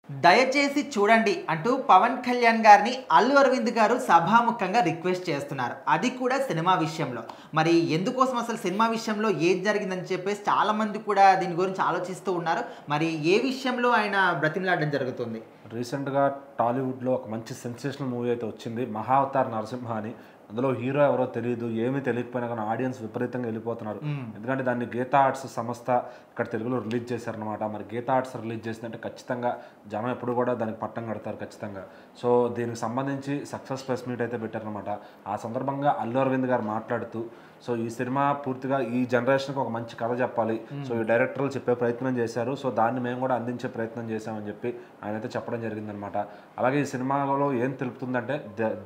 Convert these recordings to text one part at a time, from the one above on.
దయచేసి చూడండి అంటూ పవన్ కళ్యాణ్ గారిని అల్లు అరవింద్ గారు సభాముఖంగా రిక్వెస్ట్ చేస్తున్నారు. అది కూడా సినిమా విషయంలో. మరి ఎందుకోసం అసలు సినిమా విషయంలో ఏది జరిగిందని చెప్పేసి చాలామంది కూడా దీని గురించి ఆలోచిస్తూ ఉన్నారు. మరి ఏ విషయంలో ఆయన బ్రతిమలాడడం జరుగుతుంది? రీసెంట్‌గా టాలీవుడ్‌లో ఒక మంచి సెన్సేషనల్ మూవీ అయితే వచ్చింది. 'మహావతార్ నరసింహ' అని. అందులో హీరో ఎవరో తెలీదు. ఏమీ తెలియకపోయినా కానీ ఆడియన్స్ విపరీతంగా వెళ్ళిపోతున్నారు. ఎందుకంటే దాన్ని గీతా ఆర్ట్స్ సంస్థ ఇక్కడ తెలుగులో రిలీజ్ చేశారనమాట. మరి గీతా ఆర్ట్స్ రిలీజ్ చేసిందంటే ఖచ్చితంగా జనం ఎప్పుడు కూడా దానికి పట్టం కడతారు ఖచ్చితంగా. సో దీనికి సంబంధించి సక్సెస్ ప్రెస్ మీట్ అయితే పెట్టారనమాట. ఆ సందర్భంగా అల్లు అరవింద్ గారు మాట్లాడుతూ సో ఈ సినిమా పూర్తిగా ఈ జనరేషన్కి ఒక మంచి కథ చెప్పాలి. సో ఈ డైరెక్టర్లు చెప్పే ప్రయత్నం చేశారు. సో దాన్ని మేము కూడా అందించే ప్రయత్నం చేశామని చెప్పి ఆయన అయితే చెప్పడం జరిగిందనమాట. అలాగే ఈ సినిమాలో ఏం తెలుపుతుందంటే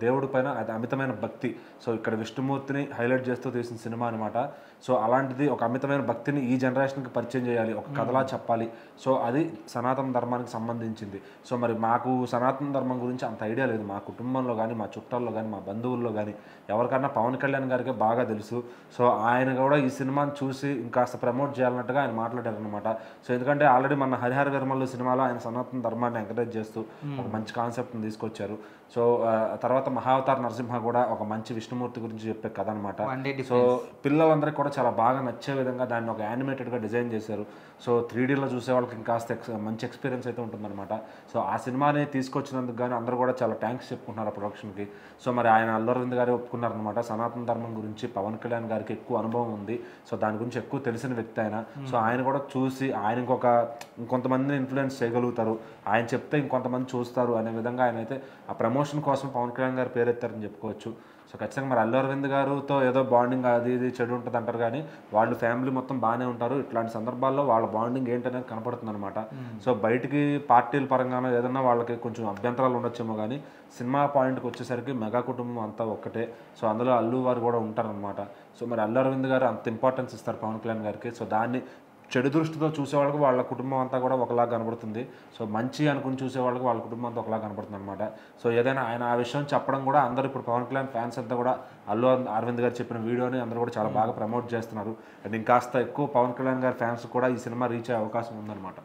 దేవుడి పైన అది అమితమైన భక్తి. సో ఇక్కడ విష్ణుమూర్తిని హైలైట్ చేస్తూ తీసిన సినిమా అనమాట. సో అలాంటిది ఒక అమితమైన భక్తిని ఈ జనరేషన్కి పరిచయం చేయాలి, ఒక కథలా చెప్పాలి. సో అది సనాతన ధర్మానికి సంబంధించింది. సో మరి మాకు సనాతన ధర్మం గురించి అంత ఐడియా లేదు. మా కుటుంబంలో కానీ, మా చుట్టాల్లో కానీ, మా బంధువుల్లో కానీ ఎవరికన్నా పవన్ కళ్యాణ్ గారికి బాగా తెలుసు. సో ఆయన కూడా ఈ సినిమాని చూసి ఇంకాస్త ప్రమోట్ చేయాలన్నట్టుగా ఆయన మాట్లాడారనమాట. సో ఎందుకంటే ఆల్రెడీ మన హరిహర వీరమల్లు సినిమాలో ఆయన సనాతన ధర్మాన్ని ఎంకరేజ్ చేస్తూ ఒక మంచి కాన్సెప్ట్ని తీసుకొచ్చారు. సో తర్వాత 'మహావతార్ నరసింహ' కూడా ఒక మంచి విష్ణుమూర్తి గురించి చెప్పే కథ అనమాట. సో పిల్లలందరికీ కూడా చాలా బాగా నచ్చే విధంగా దాన్ని ఒక యానిమేటెడ్గా డిజైన్ చేశారు. సో 3Dలో చూసే వాళ్ళకి ఇంకాస్త మంచి ఎక్స్పీరియన్స్ అయితే ఉంటుందన్నమాట. సో ఆ సినిమాని తీసుకొచ్చినందుకు కానీ అందరూ కూడా చాలా థ్యాంక్స్ చెప్పుకుంటున్నారు ఆ ప్రొడక్షన్కి. సో మరి ఆయన అల్లు అరవింద్ గారు ఒప్పుకున్నారనమాట. సనాతన ధర్మం గురించి పవన్ కళ్యాణ్ గారికి ఎక్కువ అనుభవం ఉంది. సో దాని గురించి ఎక్కువ తెలిసిన వ్యక్తి ఆయన. సో ఆయన కూడా చూసి ఆయనకు ఇంకొంతమందిని ఇన్ఫ్లుయెన్స్ చేయగలుగుతారు, ఆయన చెప్తే ఇంకొంతమంది చూస్తారు అనే విధంగా ఆయన అయితే ఆ ప్రమోషన్ కోసం పవన్ కళ్యాణ్ గారు పేరెత్తారని చెప్పుకోవచ్చు. సో ఖచ్చితంగా మరి అల్లు అరవింద్ గారితో ఏదో బాండింగ్ అది ఇది చెడు ఉంటుంది అంటారు కానీ వాళ్ళు ఫ్యామిలీ మొత్తం బాగానే ఉంటారు. ఇట్లాంటి సందర్భాల్లో వాళ్ళ బాండింగ్ ఏంటనేది కనపడుతుంది అనమాట. సో బయటికి పార్టీల పరంగానో ఏదన్నా వాళ్ళకి కొంచెం అభ్యంతరాలు ఉండొచ్చేమో కానీ సినిమా పాయింట్కి వచ్చేసరికి మెగా కుటుంబం అంతా ఒక్కటే. సో అందులో అల్లు వారు కూడా ఉంటారనమాట. సో మరి అల్లు అరవింద్ గారు అంత ఇంపార్టెన్స్ ఇస్తారు పవన్ కళ్యాణ్ గారికి. సో దాన్ని చెడు దృష్టితో చూసేవాళ్ళకి వాళ్ళ కుటుంబం అంతా కూడా ఒకలా కనబడుతుంది. సో మంచి అనుకుని చూసేవాళ్ళకి వాళ్ళ కుటుంబం అంతా ఒకలా కనబడుతుంది అనమాట. సో ఏదైనా ఆయన ఆ విషయం చెప్పడం కూడా అందరూ ఇప్పుడు పవన్ కళ్యాణ్ ఫ్యాన్స్ అంతా కూడా అల్లు అరవింద్ గారు చెప్పిన వీడియోని అందరూ కూడా చాలా బాగా ప్రమోట్ చేస్తున్నారు. అండ్ ఇంకాస్త ఎక్కువ పవన్ కళ్యాణ్ గారి ఫ్యాన్స్ కూడా ఈ సినిమా రీచ్ అయ్యే అవకాశం ఉందన్నమాట.